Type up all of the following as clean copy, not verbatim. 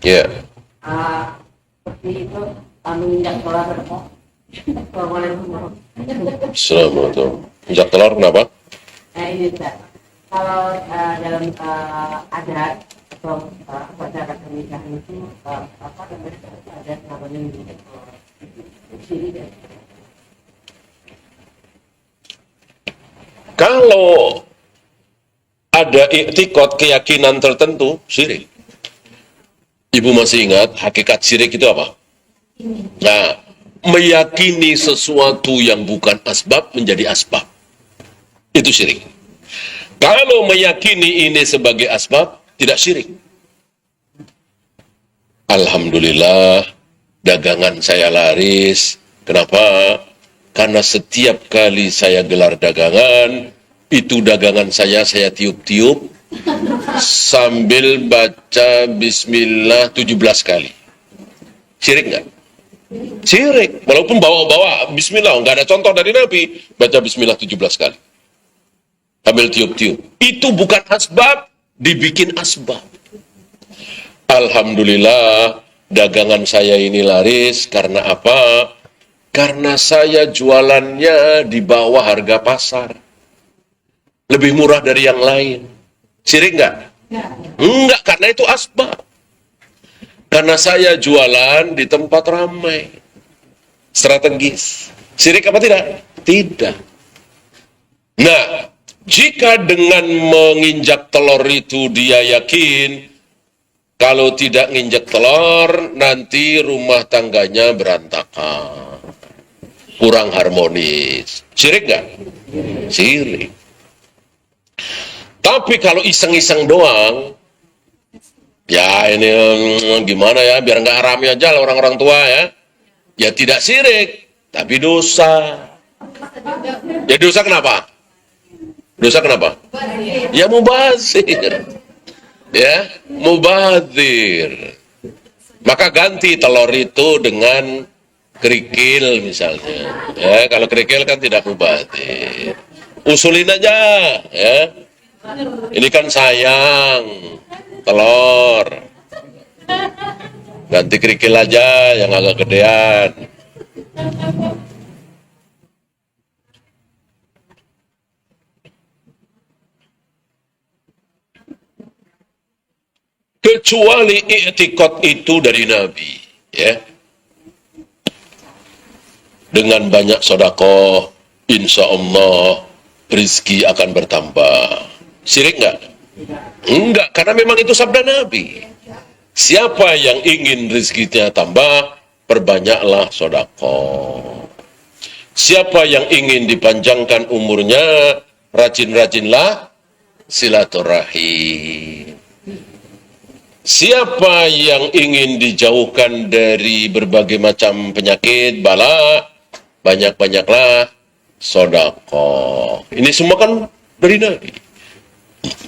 Ya. Seperti itu menginjak sholat berapa? Assalamualaikum. Injak telur kenapa? Ini Ustaz, kalau dalam adat atau upacara pernikahan itu apa ada namanya menginjak telur? Kalau ada iktikad keyakinan tertentu, syirik. Ibu masih ingat hakikat syirik itu apa? Nah, meyakini sesuatu yang bukan asbab menjadi asbab. Itu syirik. Kalau meyakini ini sebagai asbab, tidak syirik. Alhamdulillah, dagangan saya laris. Kenapa? Karena setiap kali saya gelar dagangan, itu dagangan saya tiup-tiup sambil baca bismillah 17 kali. Syirik nggak? Syirik. Walaupun bawa-bawa bismillah, nggak ada contoh dari Nabi, baca bismillah 17 kali. Sambil tiup-tiup. Itu bukan asbab, dibikin asbab. Alhamdulillah, dagangan saya ini laris karena apa? Karena saya jualannya di bawah harga pasar. Lebih murah dari yang lain. Syirik nggak? Enggak, karena itu asbab. Karena saya jualan di tempat ramai. Strategis. Syirik apa tidak? Tidak. Nah, jika dengan menginjak telur itu dia yakin, kalau tidak nginjak telur, nanti rumah tangganya berantakan. Kurang harmonis. Syirik nggak? Syirik. Tapi kalau iseng-iseng doang, ya ini gimana ya, biar nggak harami aja lah orang-orang tua ya. Ya tidak syirik, tapi dosa. Ya dosa kenapa? Dosa kenapa? Ya mubazir. Ya, mubazir. Maka ganti telur itu dengan kerikil misalnya. Ya, kalau kerikil kan tidak mubazir. Usulin aja, ya. Ini kan sayang telur. Ganti kerikil aja yang agak gedean. Kecuali i'tikad itu dari Nabi, ya. Dengan banyak sedekah, insya Allah rizki akan bertambah. Syirik enggak? Enggak, karena memang itu sabda Nabi. Siapa yang ingin rizkinya tambah, perbanyaklah sedekah. Siapa yang ingin dipanjangkan umurnya, rajin-rajinlah silaturahim. Siapa yang ingin dijauhkan dari berbagai macam penyakit, bala, banyak-banyaklah sedekah. Ini semua kan dari Nabi.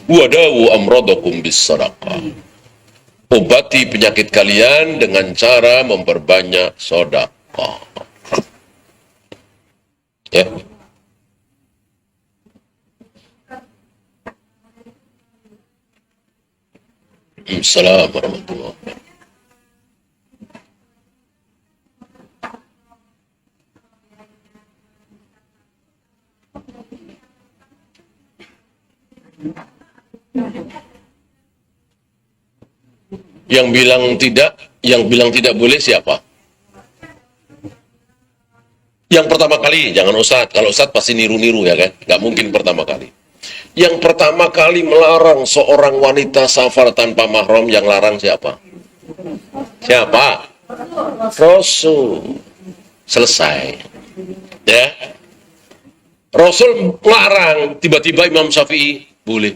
Wadawu amradakum bis sedekah. Obati penyakit kalian dengan cara memperbanyak sedekah. Ya. Assalamualaikum warahmatullahi wabarakatuh. Yang bilang tidak boleh siapa? Yang pertama kali, jangan Ustadz. Kalau Ustadz pasti niru-niru ya kan? Nggak mungkin pertama kali. Yang pertama kali melarang seorang wanita safar tanpa mahram, yang larang siapa? Siapa? Rasul. Selesai. Ya. Rasul melarang, tiba-tiba Imam Syafi'i, boleh.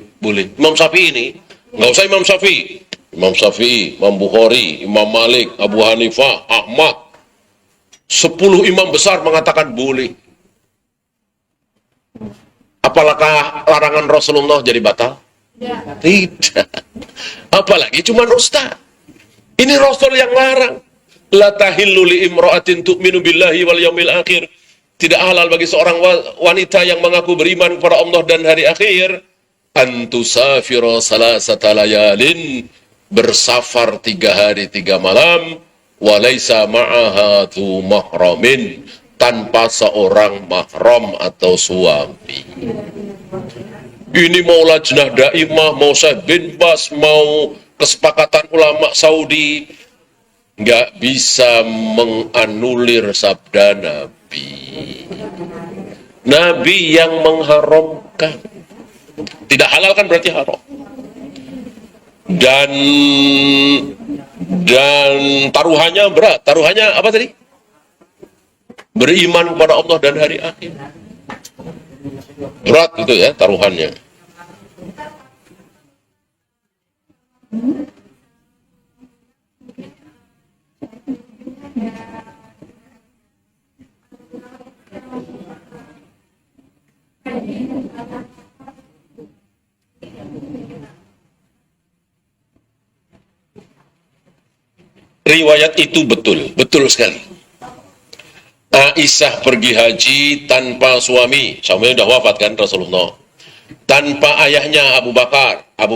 Imam Syafi'i ini, nggak usah Imam Syafi'i. Imam Syafi'i, Imam Bukhari, Imam Malik, Abu Hanifah, Ahmad. 10 imam besar mengatakan boleh. Apakah larangan Rasulullah jadi batal? Ya. Tidak. Apalagi cuma ustaz. Ini Rasul yang larang. La tahillu li imra'atin tu'minu billahi wal yaumil akhir. Tidak halal bagi seorang wanita yang mengaku beriman kepada Allah dan hari akhir. Antusafira salasata layalin. bersafar 3 hari 3 malam, walaysa ma'aha dhu mahramin, tanpa seorang mahram atau suami. Ini mau lajnah daimah, mau Syekh bin Bas, mau kesepakatan ulama Saudi, nggak bisa menganulir sabda Nabi. Nabi yang mengharamkan. Tidak halal kan berarti haram. Dan taruhannya berat. Taruhannya apa tadi? Beriman kepada Allah dan hari akhir. Berat itu ya taruhannya. Riwayat itu betul sekali. Aisyah pergi haji tanpa suami, suaminya sudah wafat kan Rasulullah. Tanpa ayahnya Abu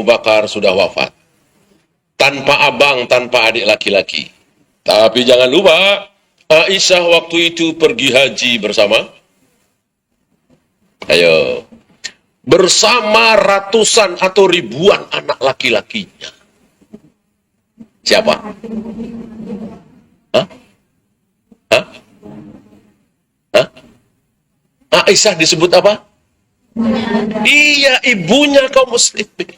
Bakar sudah wafat. Tanpa abang, tanpa adik laki-laki. Tapi jangan lupa, Aisyah waktu itu pergi haji bersama, bersama ratusan atau ribuan anak laki-lakinya. Siapa? Hah? Hah? Hah? Aisyah disebut apa? Iya, ibunya kaum muslimin.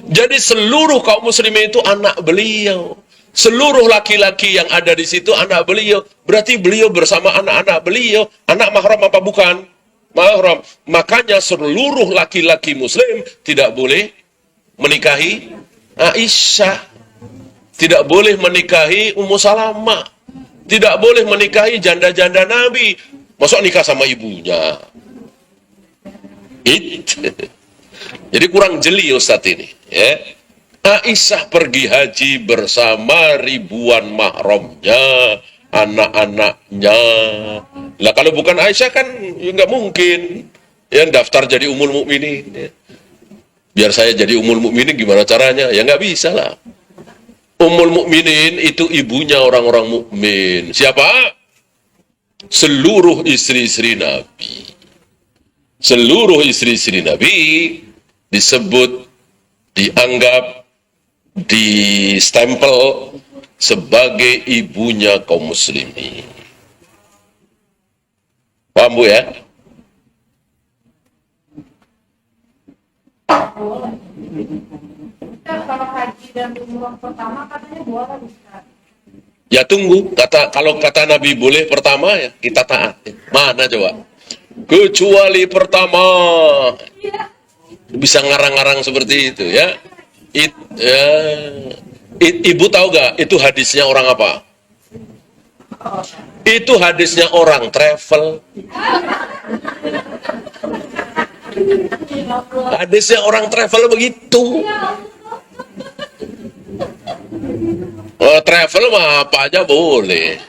Jadi seluruh kaum muslimin itu anak beliau. Seluruh laki-laki yang ada di situ anak beliau. Berarti beliau bersama anak-anak beliau. Anak mahram apa bukan? Mahram. Makanya seluruh laki-laki muslim tidak boleh menikahi Aisyah. Tidak boleh menikahi Ummu Salamah. Tidak boleh menikahi janda-janda Nabi. Masuk nikah sama ibunya. Jadi kurang jeli Ustadz ini. Ya. Aisyah pergi haji bersama ribuan mahramnya, anak-anaknya. Lah kalau bukan Aisyah kan ya nggak mungkin. Ya daftar jadi Ummul Mukminin. Ya. Biar saya jadi Ummul Mukminin gimana caranya? Ya nggak bisa lah. Ummul Mukminin itu ibunya orang-orang mukmin. Siapa? Seluruh istri-istri Nabi. Seluruh istri-istri Nabi disebut, dianggap, distempel sebagai ibunya kaum muslimin. Paham Bu ya? Kalau haji dan umroh pertama katanya boleh Ustaz. Ya tunggu, kalau kata Nabi boleh pertama ya kita taat. Mana coba? Kecuali pertama. Bisa ngarang-ngarang seperti itu ya. Ibu tahu gak itu hadisnya orang apa? Itu hadisnya orang travel. Hadisnya orang travel begitu. Travel mah apa aja boleh.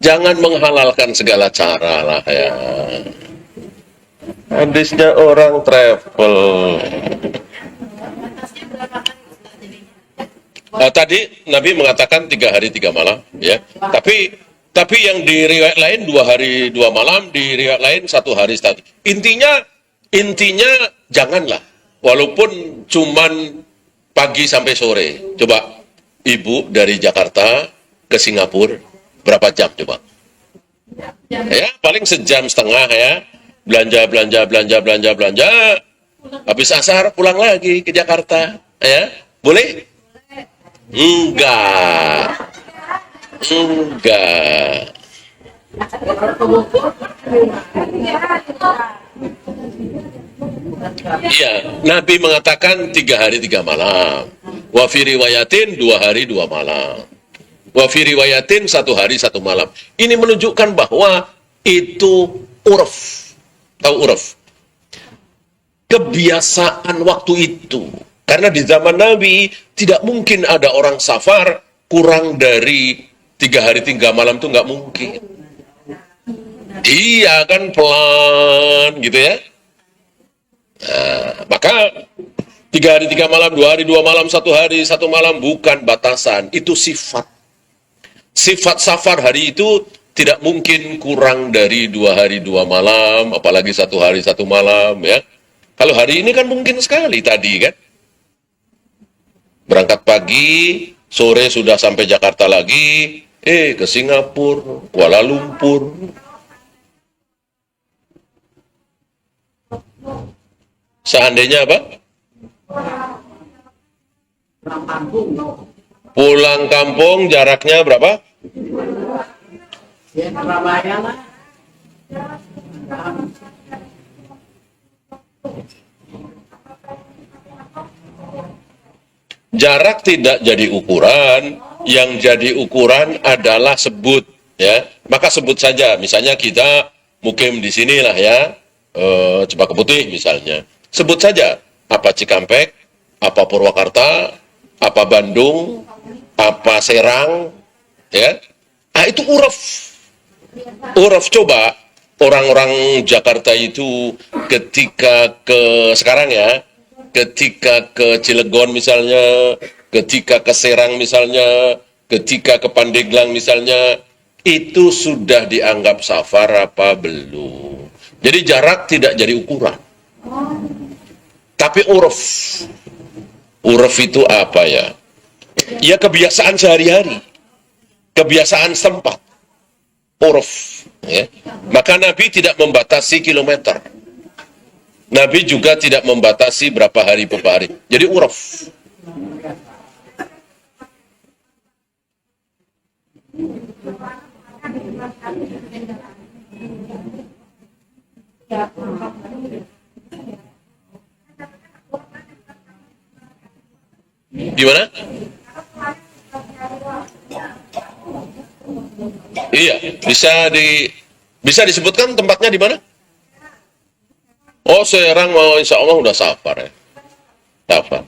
Jangan menghalalkan segala cara lah ya. Hadisnya orang travel. Tadi Nabi mengatakan 3 hari 3 malam ya. Tapi yang di riwayat lain 2 hari 2 malam, di riwayat lain 1 hari 1. Intinya janganlah. Walaupun cuman pagi sampai sore. Coba ibu dari Jakarta ke Singapura berapa jam coba? Ya, paling sejam setengah ya. Belanja. Habis asar pulang lagi ke Jakarta. Ya, boleh? Enggak. Iya, Nabi mengatakan 3 hari 3 malam. Wa fi riwayatin 2 hari 2 malam. Wa fi riwayatin 1 hari 1 malam. Ini menunjukkan bahwa itu urf. Tahu urf? Kebiasaan waktu itu. Karena di zaman Nabi tidak mungkin ada orang safar kurang dari 3 hari 3 malam itu nggak mungkin. Iya kan pelan gitu ya. Nah, maka 3 hari 3 malam, 2 hari 2 malam, 1 hari 1 malam, bukan batasan. Itu sifat. Sifat safar hari itu tidak mungkin kurang dari 2 hari 2 malam, apalagi 1 hari 1 malam, ya. Kalau hari ini kan mungkin sekali tadi kan. Berangkat pagi, sore sudah sampai Jakarta lagi, ke Singapura, Kuala Lumpur. Seandainya apa? Pulang kampung jaraknya berapa? Ya, Surabaya lah. Jarak tidak jadi ukuran, yang jadi ukuran adalah sebut, ya. Maka sebut saja, misalnya kita mukim di sinilah ya, Cempaka Putih misalnya. Sebut saja, apa Cikampek, apa Purwakarta, apa Bandung, apa Serang, ya. Ah, itu uruf. Uruf, coba orang-orang Jakarta itu ketika ke sekarang ya, ketika ke Cilegon misalnya, ketika ke Serang misalnya, ketika ke Pandeglang misalnya, itu sudah dianggap safar apa belum? Jadi jarak tidak jadi ukuran. Tapi uruf. Uruf itu apa ya? Ya kebiasaan sehari-hari. Kebiasaan setempat. Uruf. Ya. Maka Nabi tidak membatasi kilometer. Nabi juga tidak membatasi berapa hari per hari. Jadi uruf. Gimana? Iya, bisa disebutkan tempatnya di mana? Oh, Serang mau insya Allah udah safar ya. Safar.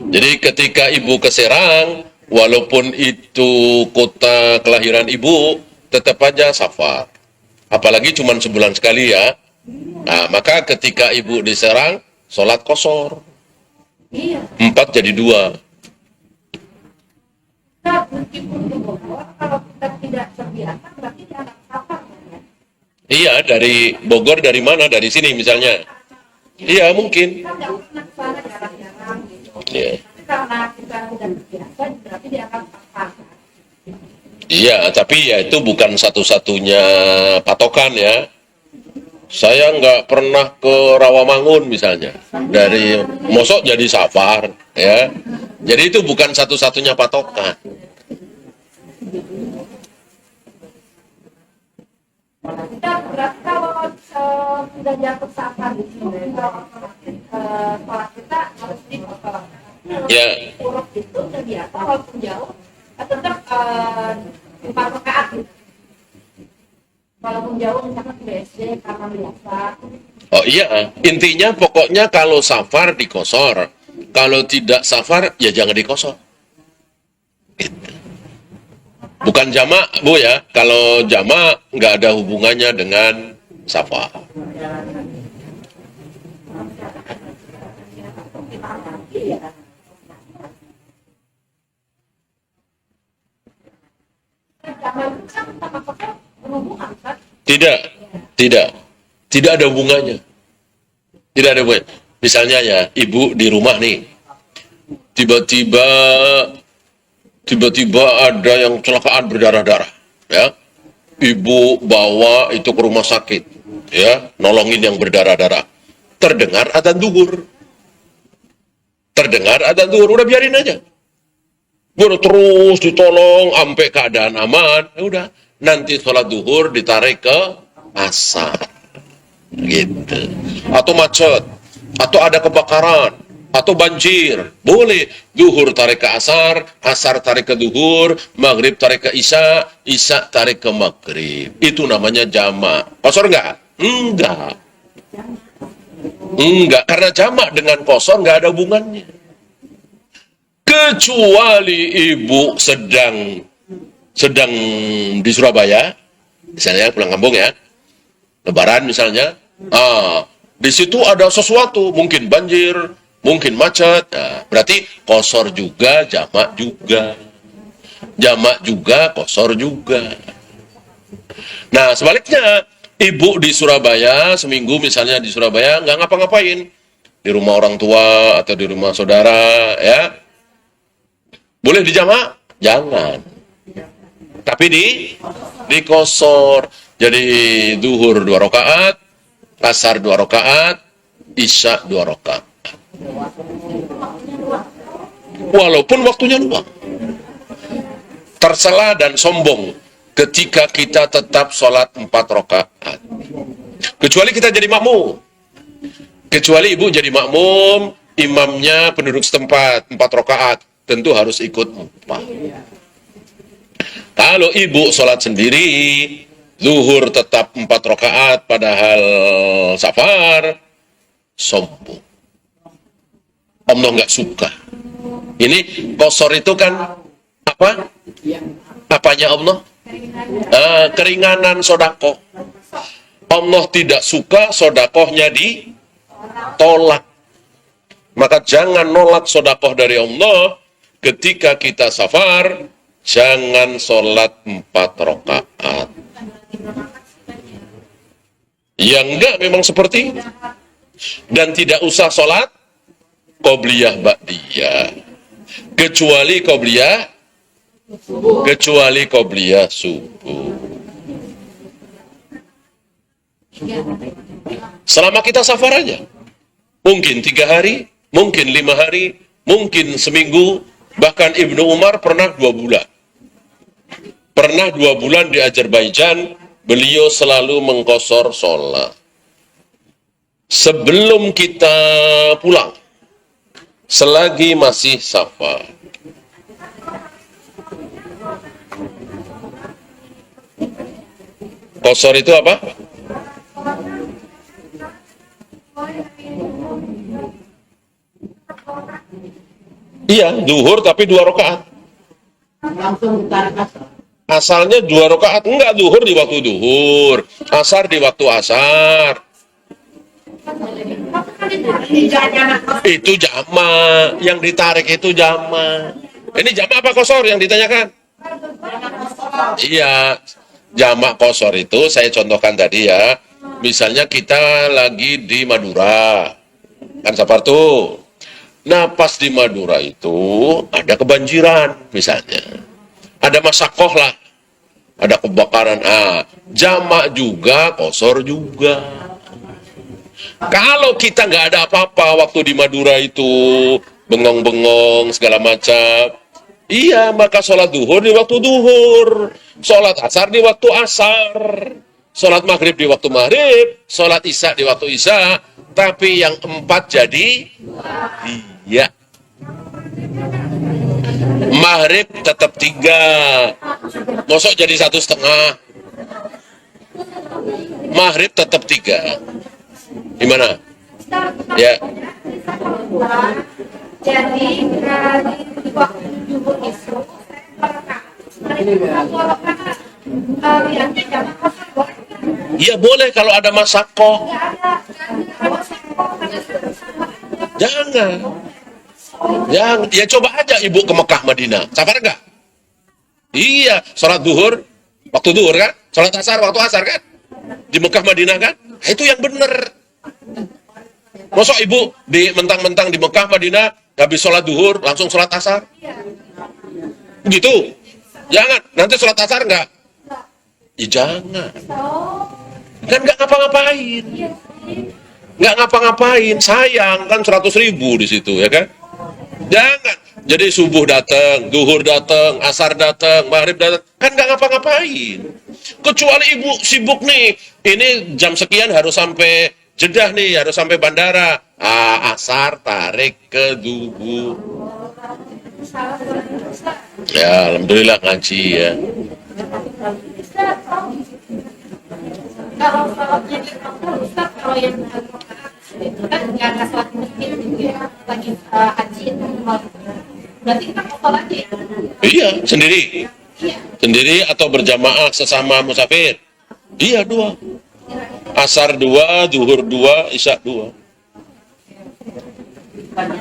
Jadi ketika ibu ke Serang, walaupun itu kota kelahiran ibu, tetap aja safar. Apalagi cuma sebulan sekali ya. Nah, maka ketika ibu di Serang, sholat qashar. 4 jadi 2. Meskipun di Bogor, kalau kita tidak terbiasa, berarti dianggap safar. Iya, dari Bogor dari mana? Dari sini misalnya. Iya, mungkin. Kita nggak pernah ke sana jarang-jarang gitu. Iya. Tapi karena kita tidak terbiasa, berarti dianggap safar. Iya, tapi ya itu bukan satu-satunya patokan ya. Saya nggak pernah ke Rawamangun misalnya. Dari Mosok jadi safar ya. Jadi itu bukan satu-satunya patokan. Kita berarti kalau sudah jatuh safar di sini, sholat kita harus dipotong. Ya. Urut itu udah biasa, walaupun jauh, tetap 4 rakaat gitu. Walaupun jauh, misalkan ke BSD, karena biasa. Oh iya, intinya pokoknya kalau safar dikosor. Kalau tidak safar, ya jangan dikosor. Gitu. Bukan jamak, Bu ya. Kalau jamak, nggak ada hubungannya dengan safar. Tidak, tidak ada hubungannya. Tidak ada hubungannya. Misalnya ya, ibu di rumah nih, tiba-tiba ada yang kecelakaan berdarah-darah, ya. Ibu bawa itu ke rumah sakit, ya, nolongin yang berdarah-darah. Terdengar adzan zuhur. Udah biarin aja. Udah terus ditolong sampai keadaan aman, ya udah. Nanti sholat zuhur ditarik ke asar. Gitu. Atau macet, atau ada kebakaran, atau banjir, boleh zuhur tarik ke asar, asar tarik ke zuhur, maghrib tarik ke isya, isya tarik ke maghrib. Itu namanya jamak. Qashar enggak? Enggak, karena jamak dengan qashar enggak ada hubungannya. Kecuali ibu sedang di Surabaya, misalnya pulang kampung ya, Lebaran misalnya, di situ ada sesuatu, mungkin banjir, mungkin macet. Nah, berarti qashar juga, jamak juga. Jamak juga, qashar juga. Nah, sebaliknya, ibu di Surabaya, seminggu misalnya di Surabaya, nggak ngapa-ngapain. Di rumah orang tua atau di rumah saudara, ya. Boleh dijamak? Jangan. Tapi di qashar. Jadi duhur 2 rakaat, asar 2 rakaat, isya 2 rakaat. Walaupun waktunya luang. Tercela dan sombong ketika kita tetap sholat 4 rakaat. Kecuali kita jadi makmum. Kecuali ibu jadi makmum, imamnya penduduk setempat 4 rakaat, tentu harus ikut 4. Kalau ibu sholat sendiri, zuhur tetap 4 rakaat padahal safar, sombong. Allah nggak suka. Ini qashar itu kan apa? Apanya Allah? Keringanan sodakoh. Allah tidak suka sodakohnya ditolak. Maka jangan nolak sodakoh dari Allah ketika kita safar. Jangan sholat 4 rakaat. Ya enggak, memang seperti itu. Dan tidak usah sholat qobliyah ba'diyah. Kecuali qobliyah subuh. Selama kita safar aja. Mungkin 3 hari, mungkin 5 hari, mungkin seminggu, bahkan Ibnu Umar pernah 2 bulan. Pernah 2 bulan di Azerbaijan, beliau selalu mengqashar sholat. Sebelum kita pulang, selagi masih safar. Qashar itu apa? Iya, duhur tapi 2 rakaat. Langsung ditarik asar. Asalnya 2 rakaat, enggak, duhur di waktu duhur, asar di waktu asar. Itu jamak, yang ditarik itu jamak. Ini jamak apa qashar yang ditanyakan? Iya, jamak qashar itu saya contohkan tadi ya. Misalnya kita lagi di Madura, kan safar tuh. Nah, pas di Madura itu ada kebanjiran misalnya. Ada masakoh lah. Ada kebakaran. Jamak juga, qashar juga. Kalau kita nggak ada apa-apa waktu di Madura itu, bengong-bengong segala macam, iya, maka sholat duhur di waktu duhur, sholat asar di waktu asar, sholat maghrib di waktu maghrib, sholat isya di waktu isya, tapi yang 4 jadi iya. Maghrib tetap 3, mosok jadi 1,5. Maghrib tetap 3. Gimana? Ya. Jadi di waktu duhur itu Iya boleh kalau ada masakoh. Jangan. Ya coba aja ibu ke Mekah Madinah. Safar enggak? Iya, sholat duhur waktu duhur kan? Sholat asar waktu asar kan? Di Mekah Madinah kan? Nah, itu yang benar. Masa ibu mentang-mentang di Mekah Madinah habis sholat duhur langsung sholat asar? Begitu? Jangan. Nanti sholat asar enggak? Ya jangan. Kan nggak ngapa-ngapain. Nggak ngapa-ngapain. Sayang kan 100.000 di situ ya kan? Jangan. Jadi subuh datang, duhur datang, asar datang, maghrib datang, kan nggak ngapa-ngapain. Kecuali ibu sibuk nih, ini jam sekian harus sampai Jeddah nih, harus sampai bandara. Asar tarik ke duhur. Ya, alhamdulillah ngaji ya. Kalau sholatnya di kantor, Ustaz, kalau yang itu kan nggak ada sholat masjid gitu ya, lagi haji itu berarti kita mau sholatnya ya? Iya, sendiri. Iya. Sendiri atau berjamaah sesama musafir. Iya, 2. Asar 2, duhur 2, isya 2. Ada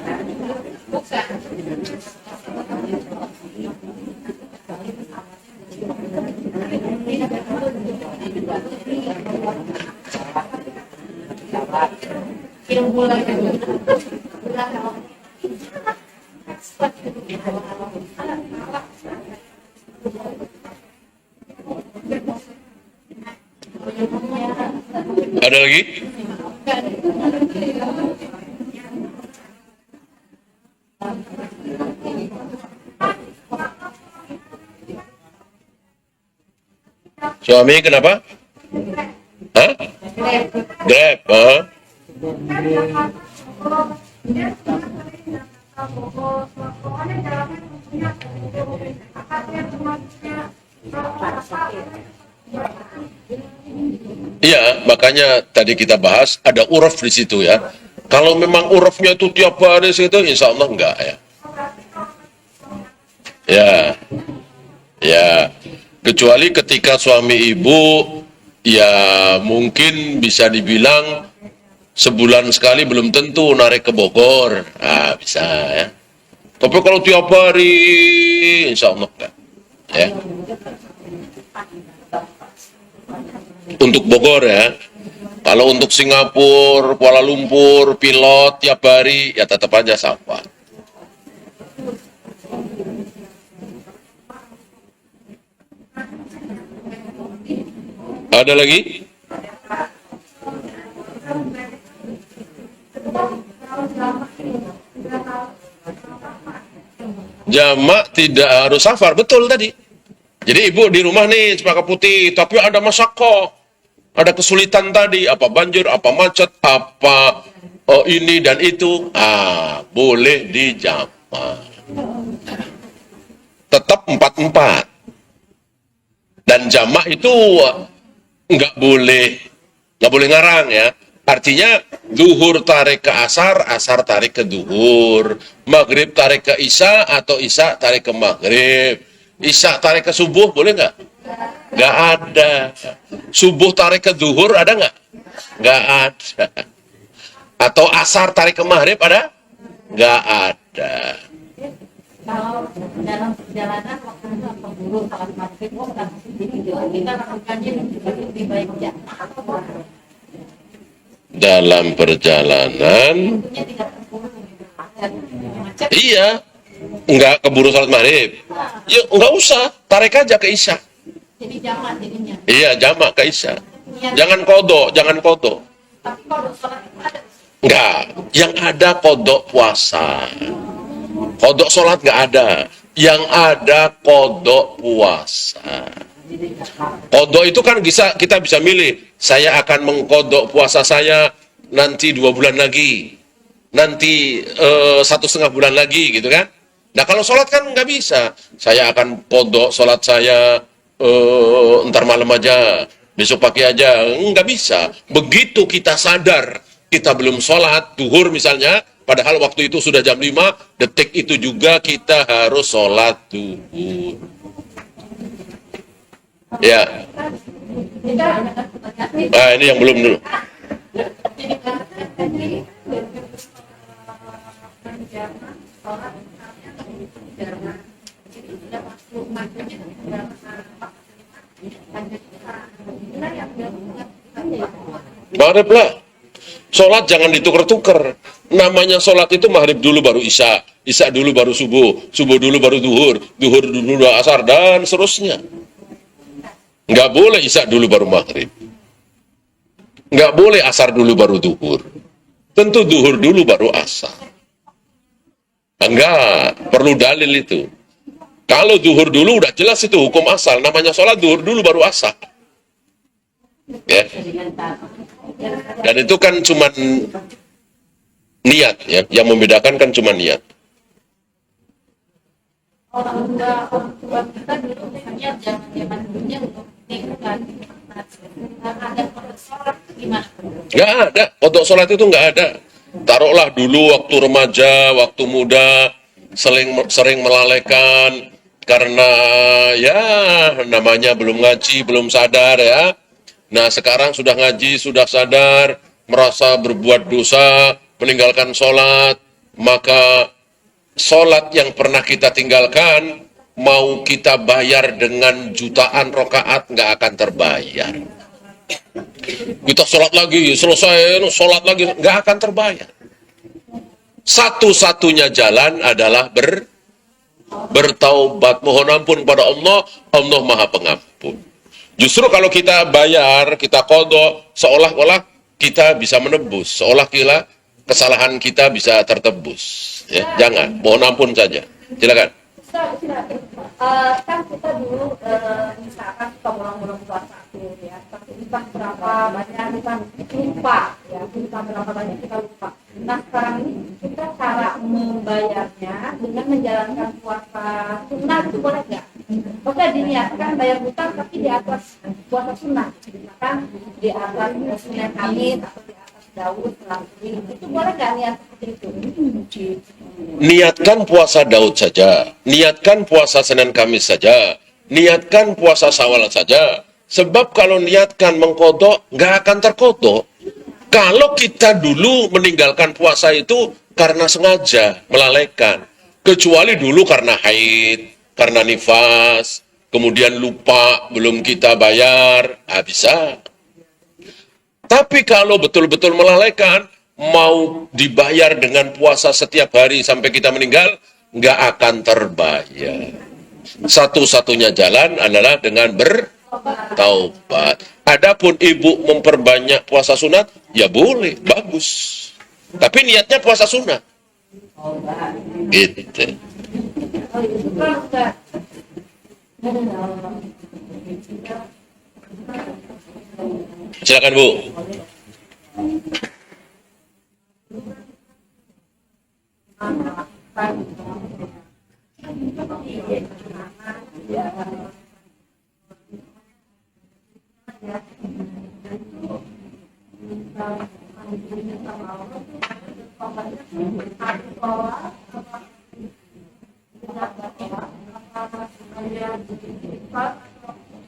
lagi? Suami kenapa? Hah? Grab. Hah? Iya, makanya tadi kita bahas ada uruf di situ ya. Kalau memang urufnya itu tiap hari situ, insya Allah enggak ya. Ya, ya. Kecuali ketika suami ibu, ya mungkin bisa dibilang sebulan sekali belum tentu narik ke Bogor. Ah, bisa ya. Tapi kalau tiap hari, insya Allah enggak. Ya. Untuk Bogor ya. Kalau untuk Singapura, Kuala Lumpur, pilot tiap hari, ya tetap aja sama. Ada lagi? Jamak tidak harus safar, betul tadi. Jadi ibu di rumah nih Cempaka Putih, tapi ada masakoh, ada kesulitan tadi, apa banjir, apa macet, apa ini dan itu, boleh dijamak. Tetap 4-4. Dan jamak itu nggak boleh ngarang ya. Artinya duhur tarik ke asar, asar tarik ke duhur, maghrib tarik ke isya atau isya tarik ke maghrib, isya tarik ke subuh boleh nggak? Nggak ada. Subuh tarik ke duhur ada nggak? Nggak ada. Atau asar tarik ke maghrib ada? Nggak ada. Kalau dalam perjalanan waktu itu keburu saat maghrib, kita lakukannya lebih baik ya. Dalam perjalanan, iya, nggak keburu salat maghrib, ya nggak usah, tarik aja ke isya. Jadi jamak jadinya. Iya, jamak ke isya. Jangan kodok, jangan kodok. Tapi kalau sholat itu ada. Nggak, yang ada kodok puasa. Kodok sholat nggak ada, yang ada kodok puasa. Kodok itu kan kita bisa milih. Saya akan mengkodok puasa saya nanti 2 bulan lagi, nanti 1,5 bulan lagi, gitu kan? Nah kalau sholat kan nggak bisa. Saya akan kodok sholat saya ntar malam aja, besok pagi aja, nggak bisa. Begitu kita sadar kita belum sholat duhur misalnya, padahal waktu itu sudah jam 5, detik itu juga kita harus sholat duhur. Ya. Nah, ini yang belum dulu. Maghrib lah. Sholat jangan ditukar-tukar. Namanya sholat itu maghrib dulu baru isya, isya dulu baru subuh, subuh dulu baru duhur, duhur dulu baru asar, dan seterusnya. Nggak boleh isya dulu baru maghrib. Nggak boleh asar dulu baru duhur. Tentu duhur dulu baru asar. Enggak, perlu dalil itu. Kalau duhur dulu udah jelas itu hukum asal. Namanya sholat duhur dulu baru asar. Ya. Dan itu kan cuma niat ya. Yang membedakan kan cuma niat. Orang tua kita dulu misalnya zaman dulunya untuk nikah ada kodok sholat gimana? Nggak ada, kodok sholat itu nggak ada. Taruhlah dulu waktu remaja, waktu muda, sering melalaikan karena ya namanya belum ngaji, belum sadar ya. Nah sekarang sudah ngaji, sudah sadar, merasa berbuat dosa, meninggalkan sholat. maka sholat yang pernah kita tinggalkan, mau kita bayar dengan jutaan rakaat nggak akan terbayar. Kita sholat lagi, selesai, sholat lagi, nggak akan terbayar. Satu-satunya jalan adalah bertaubat, mohon ampun kepada Allah. Allah Maha Pengampun. Justru kalau kita bayar, kita qadha, seolah-olah kita bisa menebus, seolah-olah kesalahan kita bisa tertebus. Ya, jangan, mohon ampun saja. Silakan. Kan kita dulu misalkan kita orang-orang puasa ya, tapi kita berapa banyak kita lupa ya, kita berapa banyak kita lupa. Nah sekarang ini kita cara membayarnya dengan menjalankan puasa sunnah itu boleh nggak? Oke, diniatkan bayar hutang tapi di atas puasa sunnah, misalkan di atas Senin Kamis atau di atas Daud itu boleh nggak niat seperti itu? Niatkan puasa Daud saja, niatkan puasa Senin Kamis saja, niatkan puasa Syawal saja. Sebab kalau niatkan mengkodok, nggak akan terkodok. Kalau kita dulu meninggalkan puasa itu karena sengaja, melalaikan. Kecuali dulu karena haid, karena nifas, kemudian lupa, belum kita bayar, bisa. Tapi kalau betul-betul melalaikan, mau dibayar dengan puasa setiap hari sampai kita meninggal, nggak akan terbayar. Satu-satunya jalan adalah dengan bertaubat. Adapun ibu memperbanyak puasa sunat, ya boleh, bagus. Tapi niatnya puasa sunat. Gitu. Silakan Bu.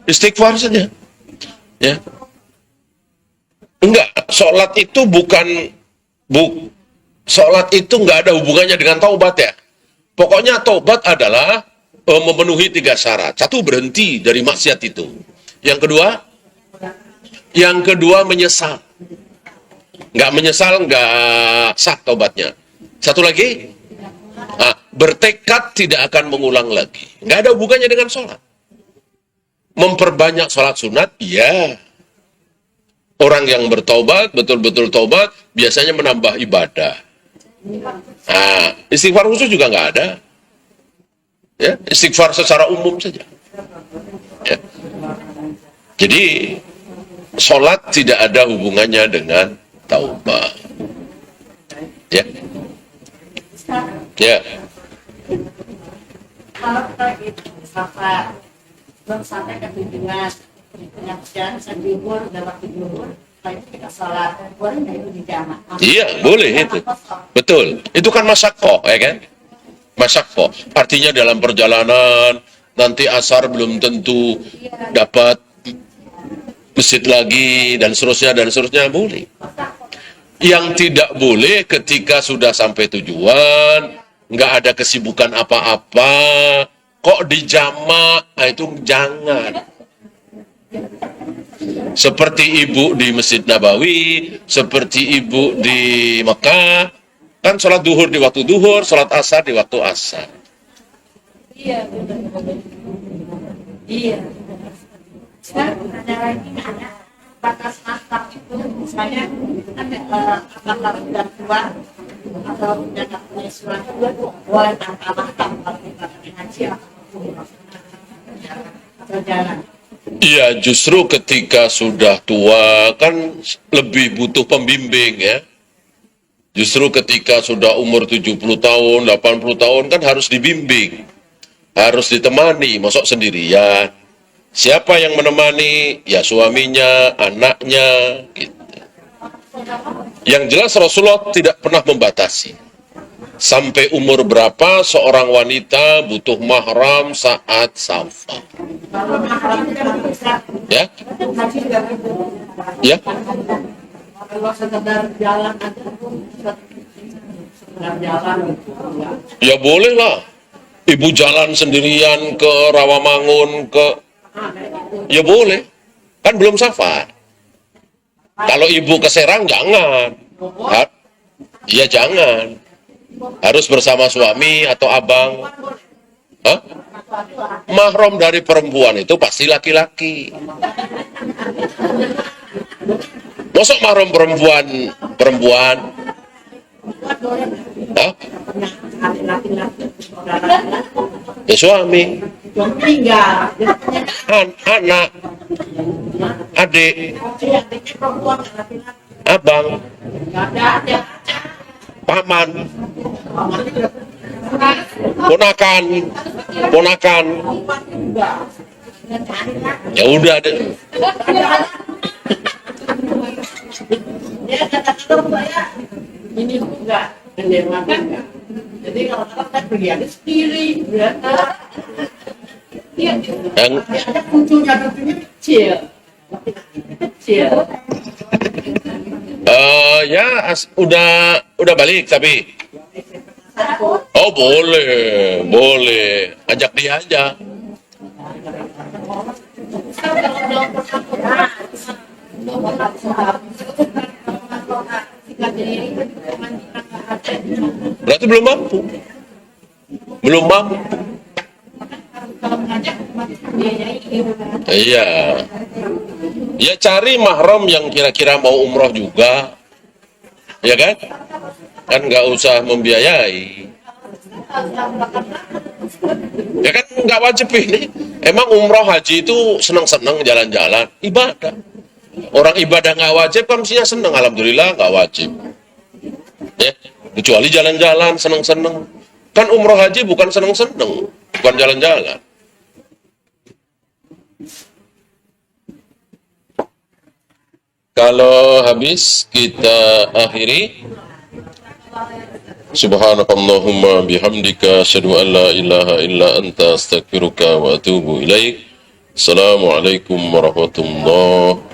Istighfar saja. Ya. Enggak, sholat itu sholat itu enggak ada hubungannya dengan taubat ya. Pokoknya taubat adalah memenuhi 3 syarat. 1, berhenti dari maksiat itu. Yang kedua menyesal. Enggak menyesal, enggak sah taubatnya. 1 lagi, bertekad tidak akan mengulang lagi. Enggak ada hubungannya dengan sholat. Memperbanyak sholat sunat, ya. Orang yang bertaubat, betul-betul taubat, biasanya menambah ibadah. Istighfar khusus juga nggak ada. Ya, istighfar secara umum saja. Ya. Jadi, sholat tidak ada hubungannya dengan taubat. Ya. Ya. Kalau kita belum sampai ke tujuan, kemudian sejubur dalam tidur, setelah itu kita sholat, boleh nggak itu dijamak? Iya, boleh itu. Betul. Itu kan masyaqqah, ya kan? Masyaqqah. Artinya dalam perjalanan, nanti asar belum tentu dapat masjid lagi, dan seterusnya, boleh. Yang tidak boleh ketika sudah sampai tujuan, nggak ada kesibukan apa-apa, kok dijamak, itu jangan. Seperti ibu di Masjid Nabawi, seperti ibu di Mekah, kan sholat duhur di waktu duhur, sholat asar di waktu asar. Iya, benar. Iya. Sekarang ada lagi ada batas masak itu, misalnya apakah sudah tua atau sudah tak punya surat boleh tanpa masak kalau kita haji atau jalan. Iya, justru ketika sudah tua kan lebih butuh pembimbing ya. Justru ketika sudah umur 70 tahun, 80 tahun kan harus dibimbing. Harus ditemani, masuk sendirian. Siapa yang menemani? Ya suaminya, anaknya, gitu. Yang jelas Rasulullah tidak pernah membatasi. Sampai umur berapa seorang wanita butuh mahram saat safar. Ya? Ya? Kalau sekedar jalan aja jalan gitu. Ya boleh lah. Ibu jalan sendirian ke Rawamangun, ya boleh. Kan belum safar. Kalau ibu ke Serang jangan. Ya jangan. Harus bersama suami atau abang. Hah? Mahram dari perempuan itu pasti laki-laki. Masuk mahram perempuan? Hah? Ya suami, anak, adik, abang, paman, ponakan. Ya udah deh. Ini enggak mendewakan enggak. Jadi kalau kita pergi ada sendiri, ya. Yang Ada kucunya kecil. Kecil. udah balik tapi. Oh boleh, ajak dia aja. Berarti belum mampu. Iya. Ya cari mahram yang kira-kira mau umroh juga. Ya kan? Kan nggak usah membiayai. Ya kan nggak wajib ini. Emang umroh haji itu seneng-seneng jalan-jalan. Ibadah. Orang ibadah nggak wajib kan mestinya seneng. Alhamdulillah nggak wajib. Ya, kecuali jalan-jalan seneng-seneng. Kan umroh haji bukan seneng-seneng, bukan jalan-jalan. Kalau habis kita akhiri. Subhanakallahumma bihamdika asyhadu an la ilaha illa anta astaghfiruka wa atubu ilaik. Assalamualaikum warahmatullahi